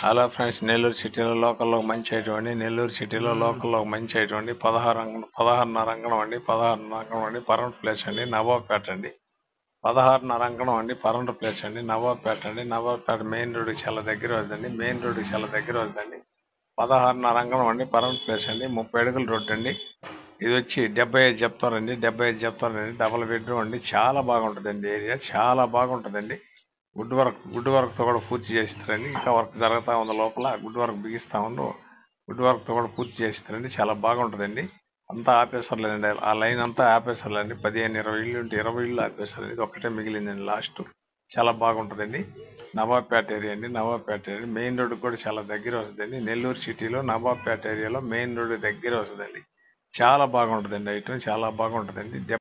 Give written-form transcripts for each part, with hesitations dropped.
Hello friends, Nellore సిటీలో లోకల్లో మంచి ఐటమ్ అండి. నెల్లూరు సిటీలో లోకల్లో మంచి ఐటమ్ అండి. 16:30 అంగణం అండి. 16:30 అంగణం అండి. పరౌండ్ ప్లేస్ అండి. నవాబ్పేట అండి. 16:30 అంగణం అండి. పరౌండ్ ప్లేస్ అండి. నవాబ్పేట అండి. నవాబ్పేట మెయిన్ రోడ్డు చాలా దగ్గర వద్దండి. మెయిన్ రోడ్డు చాలా దగ్గర వద్దండి. 16:30 అంగణం అండి. పరౌండ్ ప్లేస్ అండి. 30 అడుగుల రోడ్డు అండి. ఇది వచ్చి 75 చెప్తారండి. 75 చెప్తారండి. డబుల్ బెడ్రూమ్ అండి. చాలా బాగుంటుందండి. ఏరియా చాలా బాగుంటుందండి. గుడ్ వర్క్తో కూడా పూర్తి చేస్తారండి. ఇంకా వర్క్ జరుగుతూ ఉంది లోపల. గుడ్ వర్క్ బిగిస్తా ఉండు. గుడ్ వర్క్తో కూడా పూర్తి చేస్తారండి. చాలా బాగుంటుందండి. అంతా ఆపేసర్లేండి. ఆ లైన్ అంతా ఆపేసర్లేండి. 15-20 ఇళ్ళు ఉంటే 20 ఇళ్ళు ఆపేసారు. ఇది ఒక్కటే మిగిలిందండి లాస్ట్. చాలా బాగుంటుందండి. నవాబ్పేట ఏరియా అండి. నవాబ్పేట ఏరియా మెయిన్ రోడ్డు కూడా చాలా దగ్గర వస్తుందండి. నెల్లూరు సిటీలో నవాబ్పేట ఏరియాలో మెయిన్ రోడ్డు దగ్గర వస్తుందండి. చాలా బాగుంటుందండి. ఐటమ్ చాలా బాగుంటుందండి.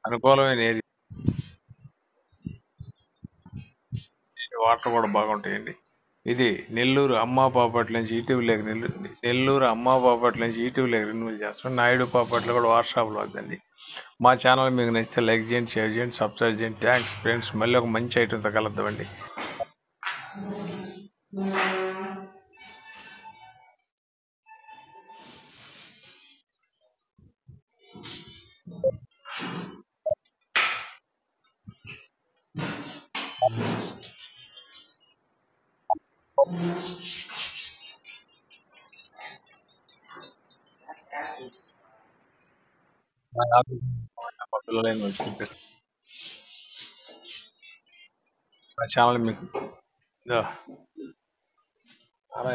అనుకూలమైన ఏరియా. వాటర్ కూడా బాగుంటాయండి. ఇది నెల్లూరు అమ్మా బాపట్ల నుంచి ఇటీవల నెల్లూరు అమ్మా బాపట్ల నుంచి ఇటీవల రెన్యూవల్ చేస్తాం. నాయుడు బాపట్ల కూడా వాట్సాప్లో వద్దండి. మా ఛానల్ మీకు నచ్చితే లైక్ చేయండి, షేర్ చేయండి, సబ్స్క్రైబ్ చేయండి. Thanks friends. మళ్ళీ ఒక మంచి ఐటెంతో కలుద్దామండి. మా పిల్లలైన వచ్చి చూపిస్తాను. మా ఛానల్ మీకు ఇదో అలా